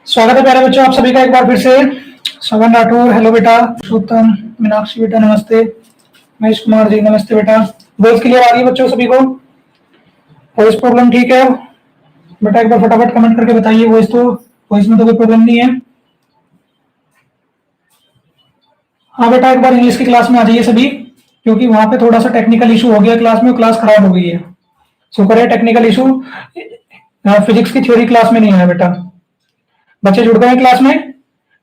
स्वागत है प्यारे बच्चों, आप सभी का एक बार फिर से। श्रवण राठौर, हेलो बेटा। पुरुषोत्तम, मीनाक्षी बेटा नमस्ते। महेश कुमार जी नमस्ते बेटा। वॉइस क्लियर आ रही है बच्चों सभी को? वॉइस प्रॉब्लम ठीक है बेटा? एक बार फटाफट कमेंट करके बताइए। वॉइस में तो कोई प्रॉब्लम नहीं है? हाँ बेटा, एक बार इंग्लिश की क्लास में आ जाइए सभी, क्योंकि वहां पे थोड़ा सा टेक्निकल इशू हो गया क्लास में, क्लास खराब हो गई है। शुक्र है टेक्निकल इशू फिजिक्स की थ्योरी क्लास में नहीं है बेटा। बच्चे जुड़ गए हैं क्लास में?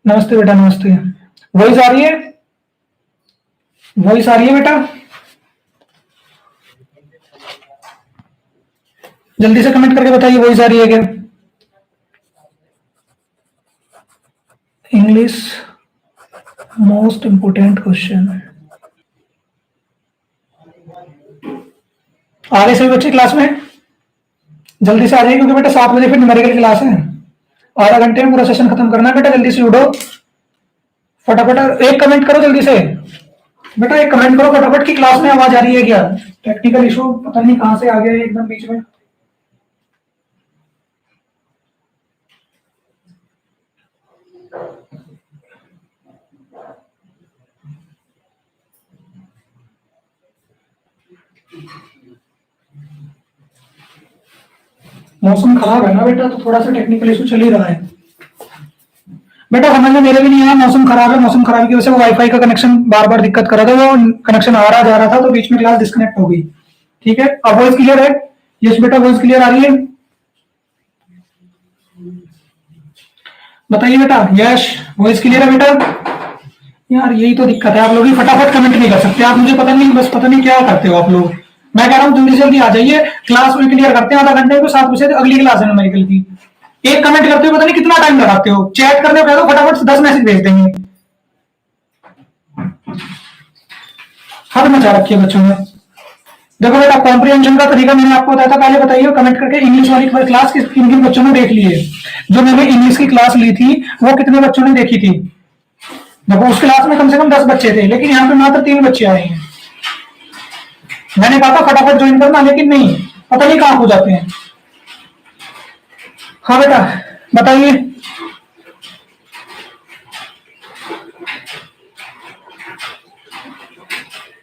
नमस्ते बेटा नमस्ते। वॉइस आ रही है? वॉइस आ रही है बेटा? जल्दी से कमेंट करके बताइए वॉइस आ रही है क्या? English most important question. आ गए सभी बच्चे क्लास में? जल्दी से आ जाइए, क्योंकि बेटा 7 बजे फिर न्यूमेरिकल क्लास है। आधा घंटे में पूरा सेशन खत्म करना है बेटा। जल्दी से उठो फटाफट। एक कमेंट करो जल्दी से बेटा, एक कमेंट करो फटाफट की क्लास में आवाज आ रही है क्या? टेक्निकल इशू पता नहीं कहां से आ गया है एकदम बीच में। मौसम खराब है ना बेटा, तो थोड़ा सा टेक्निकल इशू चल ही रहा है बेटा। समझ में मेरे भी नहीं आया, मौसम खराब है। मौसम खराब की वजह से वो वाईफाई का कनेक्शन बार बार दिक्कत कर रहा था, वो कनेक्शन आ रहा जा रहा था, तो बीच में क्लास डिस्कनेक्ट हो गई। ठीक है, अब वॉइस क्लियर है? यस बेटा, वॉइस क्लियर आ रही है? बताइए बेटा। यस, वॉइस क्लियर है बेटा? यार यही तो दिक्कत है, आप लोग ही फटाफट कमेंट नहीं कर सकते। आप मुझे पता नहीं, बस पता नहीं क्या करते हो आप लोग। मैं कह रहा हूँ जल्दी जल्दी आ जाइए, क्लास में क्लियर करते हैं। आधा घंटे को 7 बजे अगली क्लास है न्यूमेरिकल की। एक कमेंट करते हो पता नहीं कितना टाइम लगाते हो। चैट करने पे तो फटाफट 10 मैसेज भेज देंगे। हद मचा रखी है बच्चों में। देखो बेटा, कॉम्प्रिहेंशन का तरीका मैंने आपको बताया था, पहले बताइए कमेंट करके। इंग्लिश वाली क्लास किन किन बच्चों ने देख ली है? जो मैंने इंग्लिश की क्लास ली थी वो कितने बच्चों ने देखी थी? देखो, उस क्लास में कम से कम 10 बच्चे थे, लेकिन यहाँ पे मात्र 3 बच्चे आए हैं। मैंने कहा था फटाफट ज्वाइन करना, लेकिन नहीं, पता नहीं कहां हो जाते हैं। हाँ बेटा बताइए।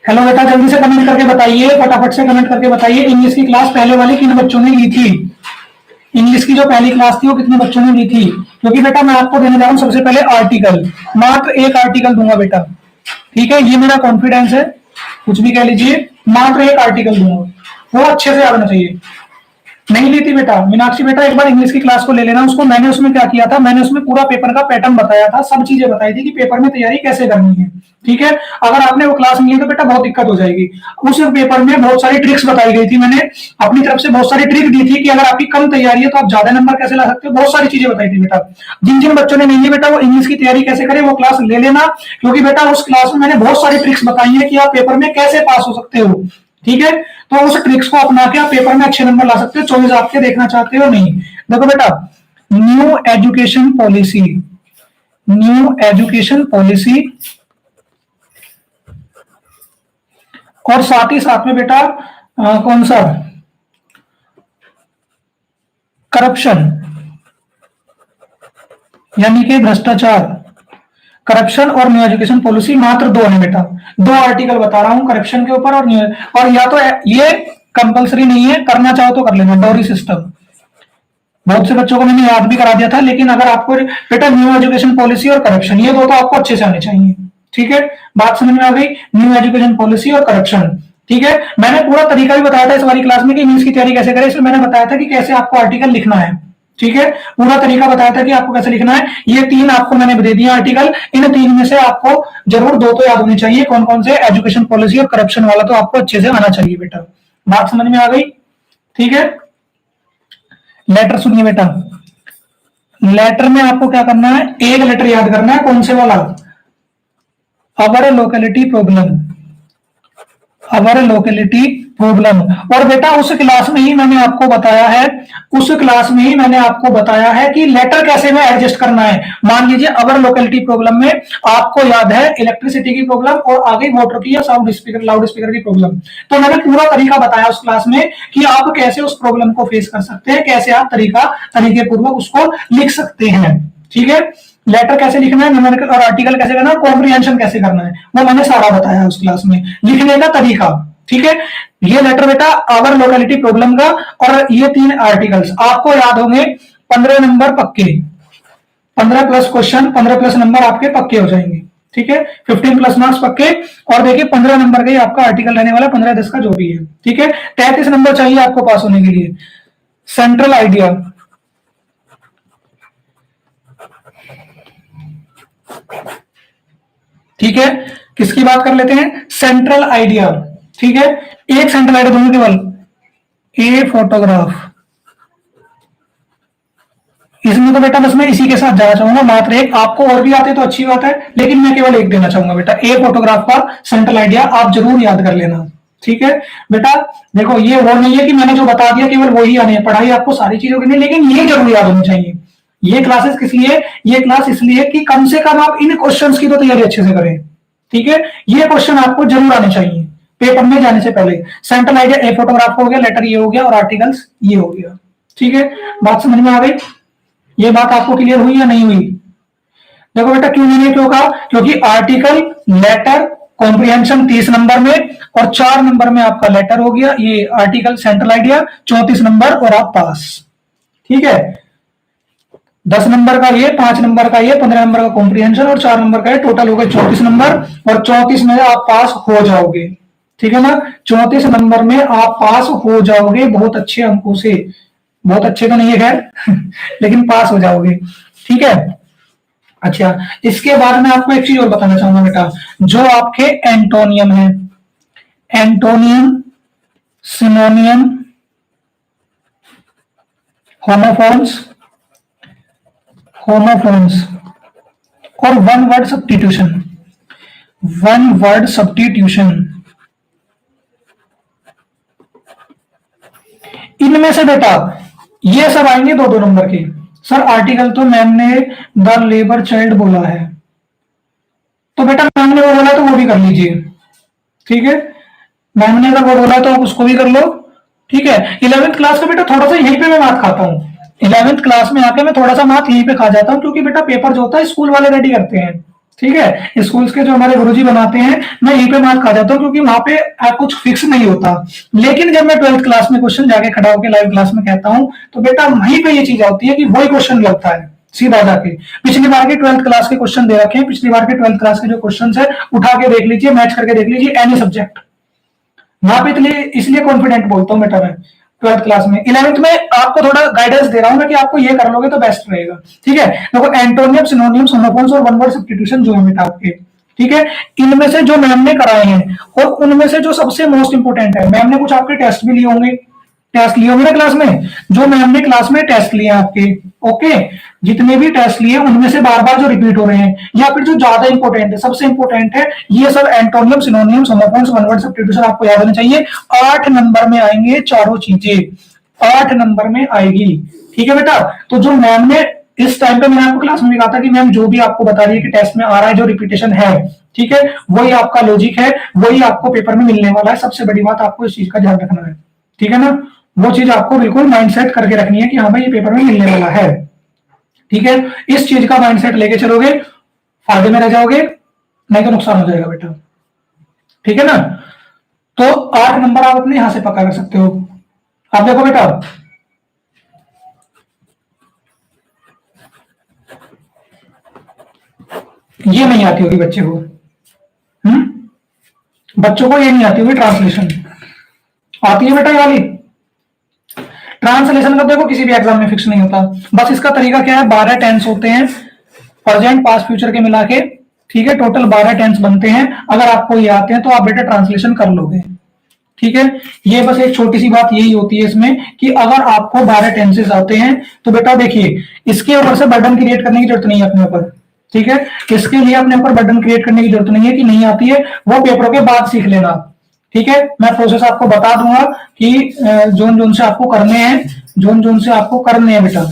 हेलो बेटा, जल्दी से कमेंट करके बताइए, फटाफट से कमेंट करके बताइए। इंग्लिश की क्लास पहले वाली किन बच्चों ने ली थी? इंग्लिश की जो पहली क्लास थी वो कितने बच्चों ने ली थी? क्योंकि बेटा मैं आपको देने जा रहा हूँ सबसे पहले आर्टिकल। मात्र एक आर्टिकल दूंगा बेटा, ठीक है? ये मेरा कॉन्फिडेंस है, कुछ भी कह लीजिए। मात्र एक आर्टिकल दूंगा, वो अच्छे से आना चाहिए। नहीं ली थी बेटा? मीनाक्षी बेटा, एक बार इंग्लिश की क्लास को ले लेना उसको। मैंने उसमें क्या किया था, मैंने उसमें पूरा पेपर का पैटर्न बताया था, सब चीजें बताई थी कि पेपर में तैयारी कैसे करनी है। ठीक है, अगर आपने वो क्लास नहीं ली तो बेटा बहुत दिक्कत हो जाएगी। उस पेपर में बहुत सारी ट्रिक्स बताई गई थी, मैंने अपनी तरफ से बहुत सारी ट्रिक दी थी कि अगर आपकी कम तैयारी है तो आप ज्यादा नंबर कैसे ला सकते हो। बहुत सारी चीजें बताई थी बेटा। जिन जिन बच्चों ने नहीं ली बेटा, वो इंग्लिश की तैयारी कैसे करें वो क्लास ले लेना, क्योंकि बेटा उस क्लास में मैंने बहुत सारी ट्रिक्स बताई है कि आप पेपर में कैसे पास हो सकते हो। ठीक है, तो उस ट्रिक्स को अपना के आप पेपर में अच्छे नंबर ला सकते हो। 24 आपके देखना चाहते हो नहीं? देखो बेटा, new education policy, new education policy, और साथ ही साथ में बेटा कौन सा, करप्शन, यानी कि भ्रष्टाचार। करप्शन और न्यू एजुकेशन पॉलिसी मात्र 2 है बेटा। 2 आर्टिकल बता रहा हूं करप्शन के ऊपर और न्यू, और या तो ये कंपलसरी नहीं है, करना चाहो तो कर लेना, डॉरी सिस्टम। बहुत से बच्चों को मैंने याद भी करा दिया था, लेकिन अगर आपको बेटा न्यू एजुकेशन पॉलिसी और करप्शन, ये 2 तो आपको अच्छे से आने चाहिए। ठीक है, बात समझ में आ गई? न्यू एजुकेशन पॉलिसी और करप्शन। ठीक है, मैंने पूरा तरीका भी बताया था इस वाली क्लास में कि इंग्लिश की तैयारी कैसे करें। इसमें मैंने बताया था कि कैसे आपको आर्टिकल लिखना है। ठीक है, पूरा तरीका बताया था कि आपको कैसे लिखना है। ये 3 आपको मैंने दे दिया आर्टिकल। इन 3 में से आपको जरूर 2 तो याद होने चाहिए। कौन कौन से? एजुकेशन पॉलिसी और करप्शन वाला तो आपको अच्छे से आना चाहिए बेटा। बात समझ में आ गई? ठीक है, लेटर सुनिए बेटा। लेटर में आपको क्या करना है, एक लेटर याद करना है। कौन से वाला? अवर लोकेलिटी प्रॉब्लम, अवर लोकेलिटी प्रॉब्लम। और बेटा उस क्लास में ही मैंने आपको बताया है, उस क्लास में ही मैंने आपको बताया है कि लेटर कैसे में एडजस्ट करना है। मान लीजिए अगर लोकेलिटी प्रॉब्लम में आपको याद है इलेक्ट्रिसिटी की प्रॉब्लम और आगे मोटर की या साउंड स्पीकर लाउड स्पीकर की प्रॉब्लम, तो मैंने पूरा तरीका बताया उस क्लास में कि आप कैसे उस प्रॉब्लम को फेस कर सकते हैं, कैसे आप तरीके पूर्वक उसको लिख सकते हैं। ठीक है, लेटर कैसे लिखना है, न्यूमेरिकल और आर्टिकल कैसे करना है, कॉम्प्रिहेंशन कैसे करना है, वो मैंने सारा बताया उस क्लास में, लिखने का तरीका। ठीक है, ये लेटर बेटा आवर लोकेलिटी प्रॉब्लम का और ये 3 आर्टिकल्स आपको याद होंगे। 15 नंबर पक्के, 15 प्लस क्वेश्चन, 15 प्लस नंबर आपके पक्के हो जाएंगे। ठीक है, 15 प्लस मार्क्स पक्के। और देखिए 15 नंबर का ही आपका आर्टिकल रहने वाला, 15-10 का जो भी है। ठीक है, 33 नंबर चाहिए आपको पास होने के लिए। सेंट्रल आइडिया, ठीक है, किसकी बात कर लेते हैं, सेंट्रल आइडिया। ठीक है, एक सेंट्रल आइडिया दूंगा केवल, ए फोटोग्राफ। इसमें तो बेटा बस मैं इसी के साथ जाना चाहूंगा, मात्र एक। आपको और भी आते तो अच्छी बात है, लेकिन मैं केवल एक देना चाहूंगा बेटा, ए फोटोग्राफ का सेंट्रल आइडिया आप जरूर याद कर लेना। ठीक है बेटा, देखो ये वो नहीं है कि मैंने जो बता दिया केवल वही आने है, पढ़ाई आपको सारी चीजों की नहीं, लेकिन ये जरूर याद होनी चाहिए। ये क्लासेस किस लिए, ये क्लास इसलिए कि कम से कम आप इन क्वेश्चंस की तो तैयारी अच्छे से करें। ठीक है, ये क्वेश्चन आपको जरूर आने चाहिए पेपर में जाने से पहले। सेंट्रल आइडिया ए फोटोग्राफ हो गया, लेटर ये हो गया और आर्टिकल्स ये हो गया। ठीक है, बात समझ में आ गई, ये बात आपको क्लियर हुई या नहीं हुई। देखो बेटा क्यों मैंने क्यों कहा, क्योंकि आर्टिकल, लेटर, कॉम्प्रिहेंशन 30 नंबर में और 4 नंबर में आपका लेटर हो गया, ये आर्टिकल सेंट्रल आइडिया 34 नंबर और आप पास। ठीक है, 10 नंबर का ये, 5 नंबर का ये, 15 नंबर का कॉम्प्रिहेंशन और 4 नंबर का ये, टोटल हो गए 34 नंबर और 34 में आप पास हो जाओगे। ठीक है ना, 34 नंबर में आप पास हो जाओगे बहुत अच्छे अंकों से। बहुत अच्छे तो नहीं है खैर लेकिन पास हो जाओगे। ठीक है, अच्छा इसके बाद मैं आपको एक चीज और बताना चाहूंगा बेटा, जो आपके एंटोनियम है, एंटोनियम, सिनोनियम, होमोफोन्स, होमोफोन्स और one word substitution, one word substitution, इनमें से बेटा ये सब आएंगे 2-2 नंबर के। सर आर्टिकल तो मैम ने द लेबर चाइल्ड बोला है, तो बेटा मैम ने वो बोला तो वो भी कर लीजिए। ठीक है, मैम ने अगर वो बोला तो आप उसको भी कर लो। ठीक है, 11th क्लास का बेटा थोड़ा सा यहीं पे मैं मात खाता हूँ, 11th क्लास में आके मैं थोड़ा सा मात यहीं पे खा जाता हूँ, क्योंकि बेटा पेपर जो होता है स्कूल वाले रेडी करते हैं। ठीक है, स्कूल्स के जो हमारे गुरुजी बनाते हैं, मैं यहीं पे मात खा जाता हूँ, क्योंकि वहां पे कुछ फिक्स नहीं होता। लेकिन जब मैं 12th क्लास में क्वेश्चन जाके खड़ा होकर लाइव क्लास में कहता हूँ, तो बेटा वहीं पे ये चीज आती है कि वही क्वेश्चन लगता है सीधा जाके। पिछली बार के 12th क्लास के क्वेश्चन दे रखे हैं, पिछली बार के 12th क्लास के जो क्वेश्चन है उठा के देख लीजिए, मैच करके देख लीजिए, एनी सब्जेक्ट वहां पे। इसलिए कॉन्फिडेंट बोलता हूँ बेटा मैं 12th क्लास में। 11th में आपको थोड़ा गाइडेंस दे रहा हूं मैं कि आपको ये कर लोगे तो बेस्ट रहेगा। ठीक है, देखो एंटोनियम, सिनोनियम, होमोफोन्स और वन वर्ड सब्स्टिट्यूशन जो है बेटा आपके, ठीक है, इनमें से जो मैम ने कराए हैं और उनमें से जो सबसे मोस्ट इंपोर्टेंट है, मैम ने कुछ आपके टेस्ट भी लिए होंगे, टेस्ट लिए होंगे ना क्लास में, जो मैम ने क्लास में टेस्ट लिए आपके। ओके, जितने भी टेस्ट लिए उनमें से बार बार जो रिपीट हो रहे हैं या फिर जो ज्यादा इंपॉर्टेंट है, सबसे इंपॉर्टेंट है, ये सब antonym, सिनोनियम, homophones, one word substitution आपको याद होने चाहिए। 8 नंबर में आएंगे चारों चीजें, 8 नंबर में आएगी। ठीक है बेटा, तो जो मैम ने इस टाइम पे, मैंने आपको क्लास में भी कहा था कि मैम जो भी आपको बता रही है कि टेस्ट में आ रहा है जो रिपीटेशन है, ठीक है, वही आपका लॉजिक है, वही आपको पेपर में मिलने वाला है। सबसे बड़ी बात आपको इस चीज का ध्यान रखना है। ठीक है ना, वो चीज आपको बिल्कुल माइंडसेट करके रखनी है कि हाँ भाई ये पेपर में मिलने वाला है। ठीक है, इस चीज का माइंडसेट लेके चलोगे, फायदे में रह जाओगे, नहीं तो नुकसान हो जाएगा बेटा। ठीक है ना, तो 8 नंबर आप अपने यहां से पक्का कर सकते हो। आप देखो बेटा, ये नहीं आती होगी बच्चे को, बच्चों को ये नहीं आती होगी ट्रांसलेशन, आती है बेटा ये वाली ट्रांसलेशन का। देखो किसी भी एग्जाम में फिक्स नहीं होता, बस इसका तरीका क्या है, 12 टेंस होते हैं प्रेजेंट पास्ट फ्यूचर के मिला के। ठीक है, टोटल 12 टेंस बनते हैं। अगर आपको ये आते हैं तो आप बेटा ट्रांसलेशन कर लोगे। ठीक है, ये बस एक छोटी सी बात यही होती है इसमें कि अगर आपको 12 टेंसेस आते हैं तो बेटा देखिए, इसके ऊपर से बर्डन क्रिएट करने की जरूरत नहीं है अपने ऊपर। ठीक है, इसके लिए अपने ऊपर बर्डन क्रिएट करने की जरूरत नहीं है कि नहीं आती है, वो पेपरों के बाद सीख लेना। ठीक है, मैं प्रोसेस आपको बता दूंगा कि जोन जोन से आपको करने हैं, जोन जोन से आपको करने हैं बेटा।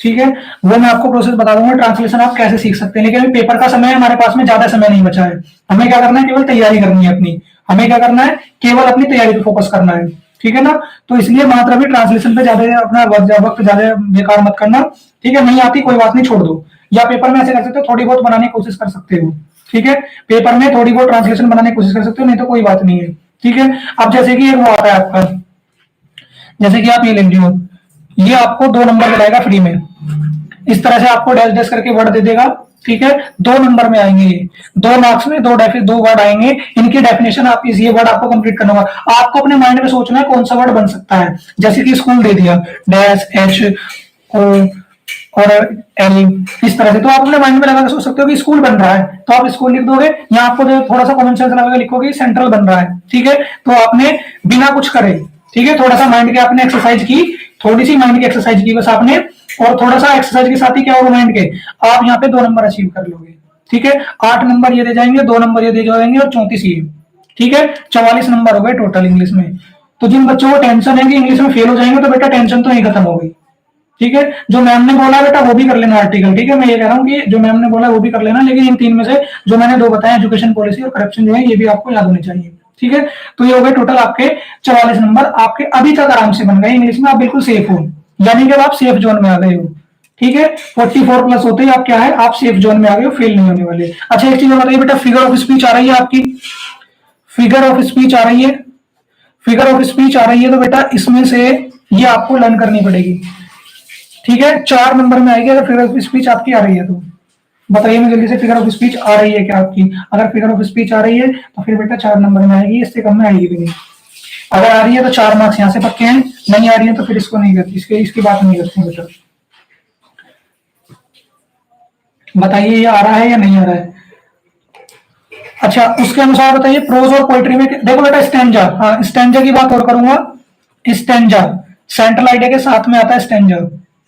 ठीक है, वो मैं आपको प्रोसेस बता दूंगा, ट्रांसलेशन आप कैसे सीख सकते हैं। लेकिन अभी पेपर का समय है, हमारे पास में ज्यादा समय नहीं बचा है। हमें क्या करना है, केवल तैयारी करनी है अपनी। हमें क्या करना है, केवल अपनी तैयारी पे फोकस करना है। ठीक है ना, तो इसलिए मात्र अभी ट्रांसलेशन पे ज्यादा अपना वक्त ज्यादा बेकार मत करना। ठीक है, नहीं आती कोई बात नहीं, छोड़ दो। या पेपर में ऐसे कर सकते हो, थोड़ी बहुत बनाने की कोशिश कर सकते हो। ठीक है, पेपर में थोड़ी बहुत ट्रांसलेशन बनाने की कोशिश कर सकते हो, नहीं तो कोई बात नहीं है। ठीक है, अब जैसे कि एक वो आता है आपका, जैसे कि आप ये ले लीजिए, ये आपको 2 नंबर मिलाएगा फ्री में। इस तरह से आपको डैश डैश करके वर्ड दे देगा। ठीक है, 2 नंबर में आएंगे ये, 2 मार्क्स में दो वर्ड आएंगे। इनकी डेफिनेशन आप ये वर्ड आपको कंप्लीट करना होगा। आपको अपने माइंड में सोचना है कौन सा वर्ड बन सकता है। जैसे कि स्कूल दे दिया, डैश एच और एल, इस तरह से। तो आप अपने माइंड में लगा के सोच सकते हो कि स्कूल बन रहा है, तो आप स्कूल लिख दोगे। यहाँ आपको जो थोड़ा सा कॉमन सेंस लगा के लिखोगे सेंट्रल बन रहा है। ठीक है, तो आपने बिना कुछ करे, ठीक है, थोड़ा सा माइंड की आपने एक्सरसाइज की, थोड़ी सी माइंड की एक्सरसाइज की बस आपने, और थोड़ा सा एक्सरसाइज के साथ ही क्या होगा, माइंड के आप यहाँ पे 2 नंबर अचीव कर लोगे। ठीक है, 8 नंबर ये दे जाएंगे, 2 नंबर ये दे जाएंगे, और 34 ये। ठीक है, 44 नंबर हो गए टोटल इंग्लिश में। तो जिन बच्चों को टेंशन है कि इंग्लिश में फेल हो जाएंगे, तो बेटा टेंशन तो नहीं खत्म हो गई। ठीक है, जो मैम ने बोला बेटा वो भी कर लेना आर्टिकल। ठीक है, मैं ये कह रहा हूँ कि जो मैम ने बोला वो भी कर लेना, लेकिन इन 3 में से जो मैंने 2 बताया, एजुकेशन पॉलिसी और करप्शन, जो है ये भी आपको याद होने चाहिए। ठीक है, तो ये हो गए टोटल आपके 44 नंबर। आपके अभी तक आराम से बन गए इंग्लिश में, आप बिल्कुल सेफ हो, यानी कि आप सेफ जोन में आ गए हो। ठीक है, 44 प्लस होते ही आप क्या है, आप सेफ जोन में आ गए हो, फेल नहीं होने वाले। अच्छा, एक चीज बताइए बेटा, फिगर ऑफ स्पीच आ रही है आपकी, फिगर ऑफ स्पीच आ रही है, फिगर ऑफ स्पीच आ रही है, तो बेटा इसमें से ये आपको लर्न करनी पड़ेगी। ठीक है, 4 नंबर में आएगी अगर फिगर ऑफ स्पीच आपकी आ रही है तो। बताइए मैं जल्दी से, फिगर ऑफ स्पीच आ रही है क्या आपकी? अगर फिगर ऑफ स्पीच आ रही है तो फिर बेटा 4 नंबर में आएगी, इससे कम में आएगी भी नहीं। अगर आ रही है तो 4 मार्क्स यहाँ से पक्के हैं, नहीं आ रही है तो फिर इसको नहीं करती, इसकी बात नहीं करते बेटा। बताइए ये आ रहा है या नहीं आ रहा है? अच्छा, उसके अनुसार बताइए प्रोज और पोइट्री में। देखो बेटा स्टैंजा, हाँ स्टैंजा की बात और करूंगा। स्टैंजा सेंट्रल आइडिया के साथ में आता है स्टैंजा।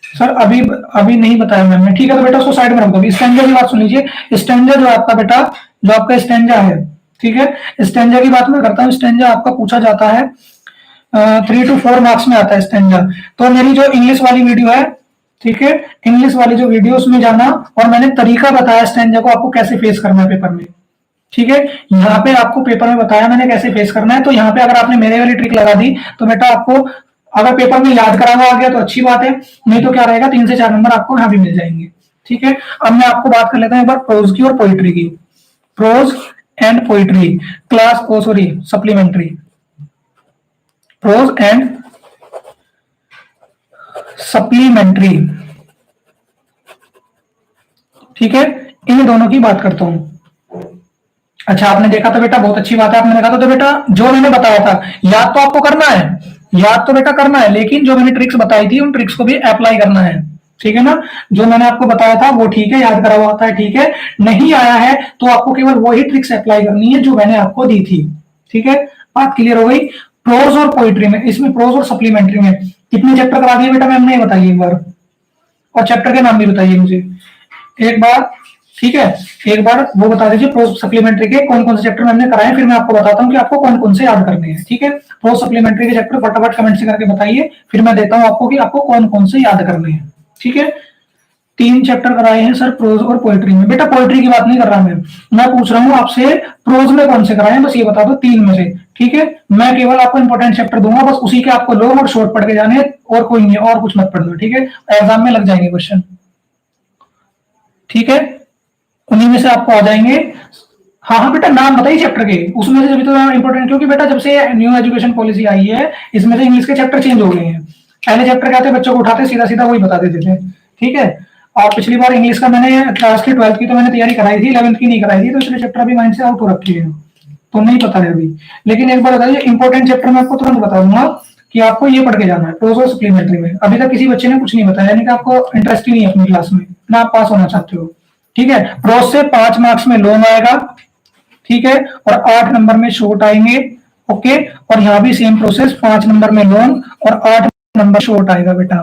सर अभी अभी नहीं बताया मैंने। ठीक है, तो बेटा उसको साइड में रख दो। स्टैंजा की बात सुन लीजिए। स्टैंजा जो आपका बेटा, जो आपका स्टैंजा है, ठीक है, स्टैंजा की बात मैं करता हूँ। स्टैंजा आपका पूछा जाता है 3 to 4 मार्क्स में आता है स्टैंजा। तो मेरी जो इंग्लिश वाली वीडियो है, ठीक है, इंग्लिश वाली जो वीडियो उसमें जाना, और मैंने तरीका बताया स्टैंजा को आपको कैसे फेस करना है पेपर में। ठीक है, यहाँ पे आपको पेपर में बताया मैंने कैसे फेस करना है। तो यहाँ पे अगर आपने मेरे वाली ट्रिक लगा दी तो बेटा आपको अगर पेपर में याद करा हुआ आ गया तो अच्छी बात है, नहीं तो क्या रहेगा, 3 से 4 नंबर आपको यहाँ भी मिल जाएंगे। ठीक है, अब मैं आपको बात कर लेता हूँ एक बार प्रोज की और पोइट्री की। Prose and poetry class, oh sorry supplementary, prose and supplementary. ठीक है, इन दोनों की बात करता हूं। अच्छा, आपने देखा तो बेटा बहुत अच्छी बात है, आपने देखा तो बेटा जो मैंने बताया था याद तो आपको करना है, याद तो बेटा करना है, लेकिन जो मैंने ट्रिक्स बताई थी उन ट्रिक्स को भी अप्लाई करना है। ठीक है ना, जो मैंने आपको बताया था वो ठीक है, याद करा हुआ था, ठीक है, नहीं आया है तो आपको केवल वही ट्रिक्स अप्लाई करनी है जो मैंने आपको दी थी। ठीक है, बात क्लियर हो गई। प्रोज और पोइट्री में, इसमें प्रोज और सप्लीमेंट्री में कितने चैप्टर करा दिए बेटा मैम ने, बताइए एक बार, और चैप्टर के नाम भी बताइए मुझे एक बार। ठीक है, एक बार वो बता दीजिए प्रोज सप्लीमेंट्री के कौन कौन से चैप्टर मैंने कराए, फिर मैं आपको बताता हूँ कि आपको कौन कौन से याद करने हैं। ठीक है, प्रोज सप्लीमेंट्री के चैप्टर फटाफट कमेंट से करके बताइए, फिर मैं देता हूँ आपको कि आपको कौन कौन से याद करने हैं। ठीक है, 3 चैप्टर कराए हैं सर प्रोज और पोएट्री में। बेटा पोएट्री की बात नहीं कर रहा मैं पूछ रहा हूँ आपसे प्रोज में कौन से कराए हैं, बस ये बता दो 3 में से। ठीक है, मैं केवल आपको इंपॉर्टेंट चैप्टर दूंगा, बस उसी के आपको लो और शॉर्ट पढ़ के जाने, और कोई नहीं, और कुछ मत पढ़ दो। ठीक है, एग्जाम में लग जाएंगे क्वेश्चन। ठीक है, उन्हीं में से आपको आ जाएंगे। हाँ हाँ बेटा नाम बताइए चैप्टर के, उसमें से जब तो इंपॉर्टेंट, क्योंकि बेटा जब से न्यू एजुकेशन पॉलिसी आई है इसमें से इंग्लिश के चैप्टर चेंज हो गए हैं। पहले चैप्टर क्या थे, बच्चों को उठाते सीधा सीधा वही बता देते थे। ठीक है, और पिछली बार इंग्लिश का मैंने क्लास की 12th की तो मैंने तैयारी कराई थी, 11th की नहीं कराई थी, तो इसलिए चैप्टर अभी माइंड से आउट हो रखे हैं, तो नहीं पता है अभी। लेकिन एक बार बताइए इंपॉर्टेंट चैप्टर मैं आपको तुरंत बताऊंगा कि आपको ये पढ़ के जाना है प्रोज और सप्लीमेंट्री में। अभी तक किसी बच्चे ने कुछ नहीं बताया, यानी कि आपको इंटरेस्ट ही नहीं है अपनी क्लास में, ना आप पास होना चाहते हो। ठीक है, प्रोज से 5 मार्क्स में लॉन्ग आएगा, ठीक है, और 8 नंबर में शॉर्ट आएंगे। ओके, और यहाँ भी सेम प्रोसेस, 5 नंबर में लॉन्ग और 8 नंबर शॉर्ट आएगा बेटा।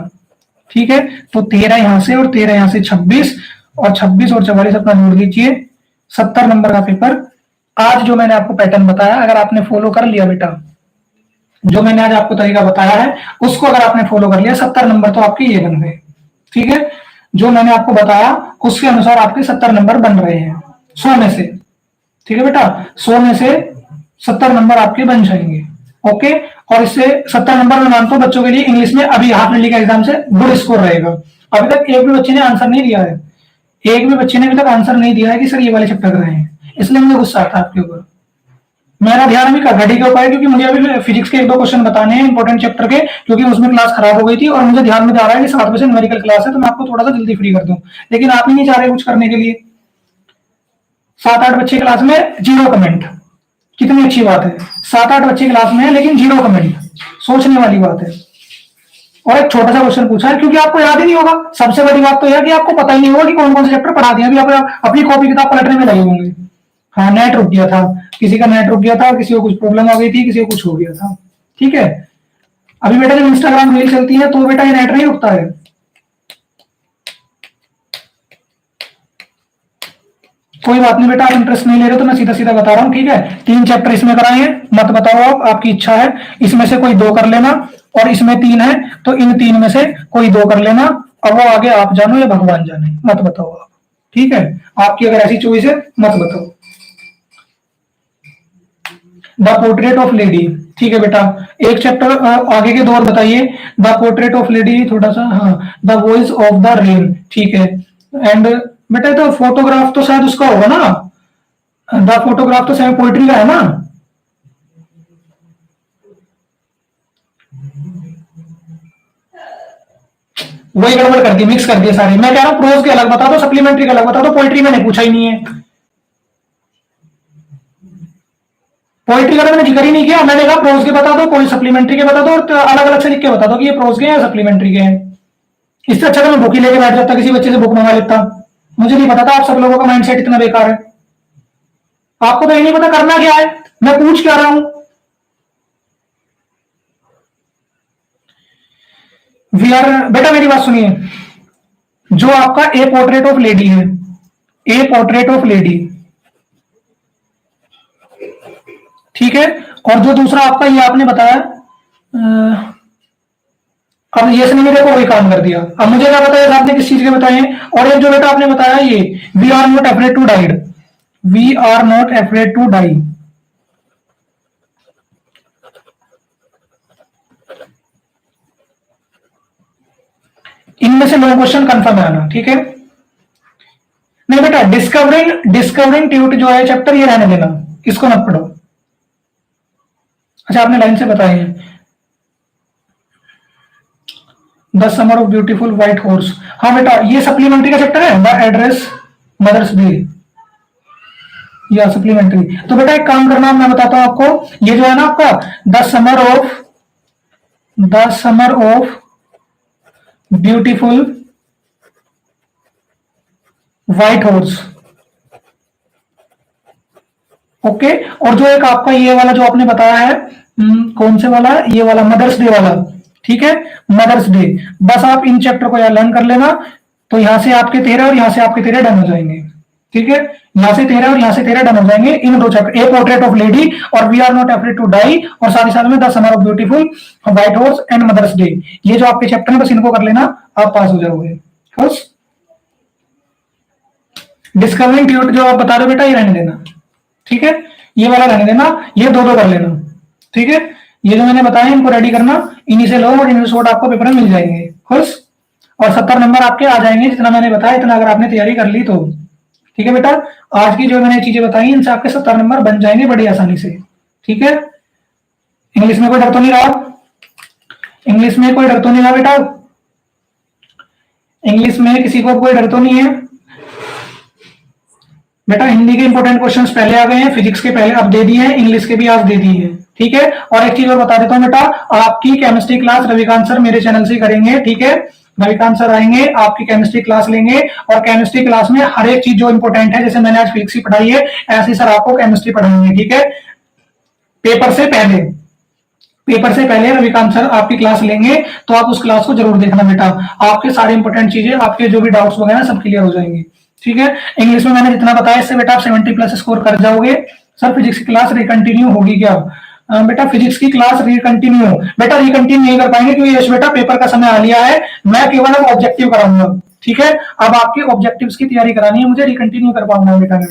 ठीक है, तो 13 यहां से और 13 यहां से 26, और 26 और 44 अपना जोड़ लीजिए, 70 नंबर का पेपर आज जो मैंने आपको पैटर्न बताया, अगर आपने फॉलो कर लिया बेटा, जो मैंने आज आपको तरीका बताया है उसको अगर आपने फॉलो कर लिया, 70 नंबर तो आपके ये बन गए। ठीक है, जो मैंने आपको बताया उसके अनुसार आपके 70 नंबर बन रहे हैं 100 में से। ठीक है बेटा, 100 में से 70 नंबर आपके बन जाएंगे। ओके, और इससे 70 नंबर में मानता हूं बच्चों के लिए इंग्लिश में अभी हाफ ईयरली का एग्जाम से गुड स्कोर रहेगा। अभी तक एक भी बच्चे ने आंसर नहीं दिया है, एक भी बच्चे ने अभी तक आंसर नहीं दिया है कि सर ये वाले चैप्टर रहे हैं, इसलिए मुझे गुस्सा आता है आपके ऊपर। मेरा ध्यान अभी घड़ी के ऊपर है, क्योंकि मुझे अभी फिजिक्स के 1-2 क्वेश्चन बताने हैं इंपॉर्टेंट चैप्टर के, क्योंकि उसमें क्लास खराब हो गई थी और मुझे ध्यान में जा रहा है कि 7 बजे न्यूमेरिकल क्लास है तो मैं आपको थोड़ा सा जल्दी फ्री कर दूं, लेकिन आप ही नहीं चाह रहे कुछ करने के लिए। 7-8 बच्चे क्लास में, 0 कमेंट, कितनी अच्छी बात है। 7-8 बच्चे क्लास में है लेकिन 0 कमेंट, सोचने वाली बात है। और एक छोटा सा क्वेश्चन पूछा है, क्योंकि आपको याद ही नहीं होगा। सबसे बड़ी बात तो यह कि आपको पता ही नहीं होगा कि कौन कौन से चैप्टर पढ़ा दिया। अभी आप अपनी कॉपी किताब पलटने में लगे होंगे। हाँ, नेट रुक गया था, किसी का नेट रुक गया था, किसी को कुछ प्रॉब्लम आ गई थी, किसी को कुछ हो गया था। ठीक है, अभी बेटा जब इंस्टाग्राम रील चलती है तो बेटा ये नेट नहीं रुकता है। कोई बात नहीं बेटा, आप इंटरेस्ट नहीं ले रहे तो मैं सीधा सीधा बता रहा हूँ। ठीक है, 3 चैप्टर इसमें कराए हैं, मत बताओ आप, आपकी इच्छा है। इसमें से कोई 2 कर लेना, और इसमें 3 है तो इन 3 में से कोई 2 कर लेना। अब वो आगे आप जानो या भगवान जाने, मत बताओ आप। ठीक है, आपकी अगर ऐसी चॉइस है मत बताओ। द पोर्ट्रेट ऑफ लेडी, ठीक है बेटा, एक चैप्टर आगे के 2 और बताइए। द पोर्ट्रेट ऑफ लेडी, थोड़ा सा, हाँ, the voice of the rain, ठीक है। एंड बेटा तो फोटोग्राफ तो शायद उसका होगा ना, द फोटोग्राफ तो शायद पोइट्री का है ना। वही गड़बड़ कर दी, मिक्स कर दिया सारे। मैं कह रहा हूँ प्रोज के अलग बता दो, सप्लीमेंट्री का अलग बता दो, पोइट्री मैंने पूछा ही नहीं है। पोइट्री का तो मैंने जिक्र ही नहीं किया, मैंने कहा प्रोज के बता दो, कोई सप्लीमेंट्री के बता दो, और अलग अलग से लिख के बता दो कि ये प्रोज के हैं या सप्लीमेंट्री के हैं। इससे अच्छा तो मैं बुक ही लेके बैठ जाता, किसी बच्चे से बुक मंगा लेता। मुझे नहीं पता था आप सब लोगों का माइंडसेट इतना बेकार है। आपको तो ये नहीं पता करना क्या है, मैं पूछ क्या रहा हूं। वी आर, बेटा मेरी बात सुनिए, जो आपका ए पोर्ट्रेट ऑफ लेडी है, ए पोर्ट्रेट ऑफ लेडी, ठीक है, और जो दूसरा आपका ये आपने बताया, अब ये से नहीं देखो वही काम कर दिया। अब मुझे क्या बताया आपने किस चीज के बताए हैं। और एक जो बेटा आपने बताया ये, we are not afraid to died, we are not afraid to die, इनमें से नो क्वेश्चन कंफर्म है आना, ठीक है। नहीं बेटा, डिस्कवरिंग ट्यूट जो है चैप्टर, ये रहने देना, इसको मत पढ़ो। अच्छा, आपने लाइन से बताए हैं the summer of beautiful white horse, हाँ बेटा ये सप्लीमेंट्री का चैप्टर है, द एड्रेस मदर्स डे, या सप्लीमेंट्री। तो बेटा एक काम करना, मैं बताता हूं आपको, ये जो है ना आपका the summer of beautiful white horse, okay. और जो एक आपका ये वाला जो आपने बताया है, कौन से वाला, ये वाला मदर्स डे वाला, ठीक है, मदर्स डे। बस आप इन चैप्टर को यहाँ लर्न कर लेना, तो यहां से आपके 13 और यहां से आपके 13 डन हो जाएंगे, ठीक है। यहां से 13 और यहां से 13 डन हो जाएंगे इन 2 chapter, a portrait of lady और we are not afraid to die, और साथ ही साथ में the summer of beautiful white horse and mother's day. ये जो आपके चैप्टर है बस इनको कर लेना, आप पास हो जाओगे। बस डिस्कवरिंग ट्यूट जो आप बता रहे हो बेटा, ये रहने देना, ठीक है, ये वाला रहने देना, ये 2-2 कर लेना, ठीक है। ये जो मैंने बताया इनको रेडी करना, इन्हीं से लो और इन्हीं से आपको पेपर में मिल जाएंगे, खुश। और 70 नंबर आपके आ जाएंगे, जितना मैंने बताया इतना अगर आपने तैयारी कर ली तो, ठीक है बेटा। आज की जो मैंने चीजें बताई इनसे आपके 70 नंबर बन जाएंगे बड़ी आसानी से, ठीक है। इंग्लिश में कोई डर तो नहीं रहा, इंग्लिश में कोई डर तो नहीं रहा बेटा, इंग्लिश में किसी को कोई डर तो नहीं है बेटा। हिंदी के इंपॉर्टेंट क्वेश्चंस पहले आ गए हैं, फिजिक्स के पहले अब दे दिए हैं, इंग्लिश के भी आज दे दिए हैं, ठीक है। और एक चीज और बता देता हूं बेटा, आपकी केमिस्ट्री क्लास रविकांत सर मेरे चैनल से करेंगे, ठीक है। रविकांत सर आएंगे, आपकी केमिस्ट्री क्लास लेंगे, और केमिस्ट्री क्लास में हर एक चीज जो इंपॉर्टेंट है, जैसे मैंने आज फिजिक्स की पढ़ाई है, ऐसे सर आपको केमिस्ट्री पढ़ाएंगे, ठीक है। पेपर से पहले रविकांत सर आपकी क्लास लेंगे, तो आप उस क्लास को जरूर देखना बेटा। आपके सारे इंपॉर्टेंट चीजें, आपके जो भी डाउट्स वगैरह सब क्लियर हो जाएंगे, ठीक है। इंग्लिश में मैंने जितना बताया इससे बेटा आप 70+ स्कोर कर जाओगे, सर फिजिक्स की क्लास रिकंटिन्यू होगी क्या? बेटा फिजिक्स की क्लास रिकंटिन्यू, बेटा रिकंटिन्यू नहीं कर पाएंगे क्योंकि यश बेटा पेपर का समय आ लिया है, मैं केवल अब ऑब्जेक्टिव कराऊंगा, ठीक है? अब आपके ऑब्जेक्टिव्स की तैयारी करानी है मुझे, रिकंटिन्यू कर पाऊंगा बेटा मैं,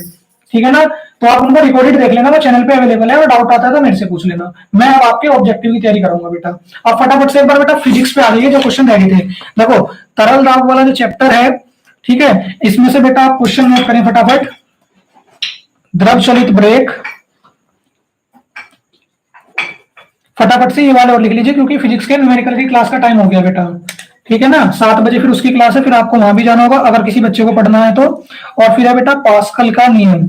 ठीक है ना? तो आप उनको रिकॉर्डेड देख लेना, वो चैनल पे अवेलेबल है, और डाउट आता है तो मेरे से पूछ लेना, मैं अब आपके ऑब्जेक्टिव की तैयारी कराऊंगा बेटा। अब फटाफट से एक बार बेटा फिजिक्स पे आ जाइए, जो क्वेश्चन रह गए थे। देखो तरल दाब वाला जो चैप्टर है, ठीक है, इसमें से बेटा आप क्वेश्चन नोट करें फटाफट। द्रव चलित ब्रेक, फटाफट से ये वाले और लिख लीजिए क्योंकि फिजिक्स के न्यूमेरिकल की क्लास का टाइम हो गया बेटा, ठीक है ना? 7 बजे फिर उसकी क्लास है, फिर आपको वहां भी जाना होगा अगर किसी बच्चे को पढ़ना है तो। और फिर है बेटा पास्कल का नियम,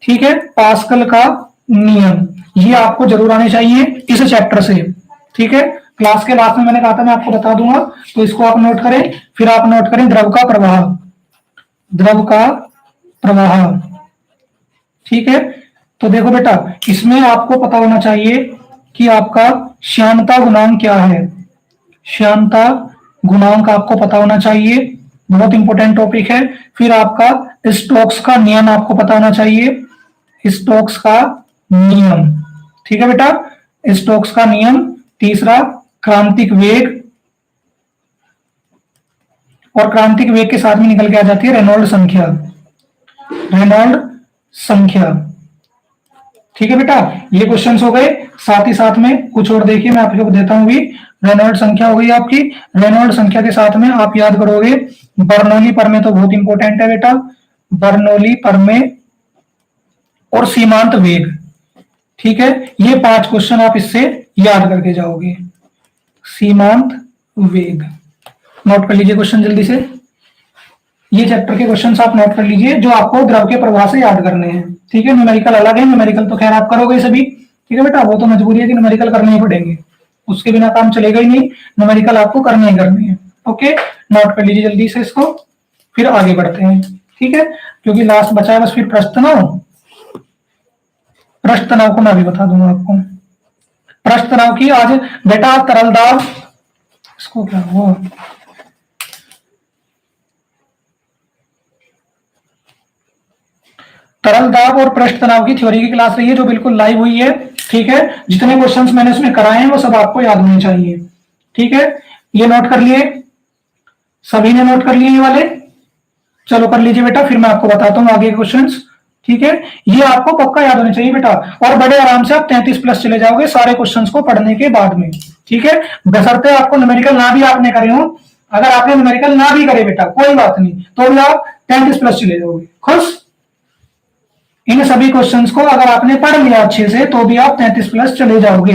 ठीक है, पास्कल का नियम, ये आपको जरूर आने चाहिए इस चैप्टर से, ठीक है? क्लास के लास्ट में मैंने कहा था मैं आपको बता दूंगा, तो इसको आप नोट करें। फिर आप नोट करें द्रव का प्रवाह, द्रव का प्रवाह, ठीक है? तो देखो बेटा इसमें आपको पता होना चाहिए कि आपका श्यानता गुणांक क्या है, श्यानता गुणांक आपको पता होना चाहिए, बहुत इंपॉर्टेंट टॉपिक है। फिर आपका स्टोक्स का नियम आपको पता होना चाहिए, स्टोक्स का नियम, ठीक है बेटा, स्टोक्स का नियम। तीसरा क्रांतिक वेग, और क्रांतिक वेग के साथ में निकल के आ जाती है रेनॉल्ड संख्या, रेनॉल्ड संख्या, ठीक है बेटा? ये क्वेश्चंस हो गए। साथ ही साथ में कुछ और देखिए मैं आपको देता हूं भी, रेनॉल्ड संख्या हो गई आपकी, रेनॉल्ड संख्या के साथ में आप याद करोगे बर्नौली प्रमेय, तो बहुत इंपॉर्टेंट है बेटा, बर्नौली प्रमेय और सीमांत वेग, ठीक है? ये 5 क्वेश्चन आप इससे याद करके जाओगे। सीमांत वेग नोट कर लीजिए क्वेश्चन जल्दी से, ये चैप्टर के क्वेश्चंस आप नोट कर लीजिए जो आपको द्रव के प्रवाह से याद करने हैं, ठीक है? न्यूमेरिकल अलग है, न्यूमेरिकल तो खैर आप करोगे सभी, ठीक है बेटा? वो तो मजबूरी है कि न्यूमेरिकल करने ही पड़ेंगे, उसके बिना काम चलेगा ही नहीं, न्यूमेरिकल आपको करने ही करने हैं, ओके? नोट कर लीजिए जल्दी से इसको, फिर आगे बढ़ते हैं, ठीक है? क्योंकि लास्ट बचा है बस फिर प्रश्न तनाव, प्रश्न तनाव को मैं भी बता दूंगा आपको। प्रश्न तनाव की आज बेटा तरल दाब, इसको क्या हुआ, तरल दाब और पृष्ठ तनाव की थ्योरी की क्लास रही है जो बिल्कुल लाइव हुई है, ठीक है? जितने क्वेश्चंस मैंने उसमें कराए हैं वो सब आपको याद होने चाहिए, ठीक है? ये नोट कर लिए, सभी ने नोट कर लिए ये वाले? चलो कर लीजिए बेटा, फिर मैं आपको बताता हूँ आगे क्वेश्चंस, ठीक है? ये आपको पक्का याद होने चाहिए बेटा, और बड़े आराम से आप 33 प्लस चले जाओगे सारे क्वेश्चंस को पढ़ने के बाद में, ठीक है? बशर्ते आपको न्यूमेरिकल ना भी आपने करे हो, अगर आपने न्यूमेरिकल ना भी करे बेटा कोई बात नहीं, तो भी आप 33 प्लस चले जाओगे, खुश? इन सभी क्वेश्चंस को अगर आपने पढ़ लिया अच्छे से तो भी आप 33 प्लस चले जाओगे,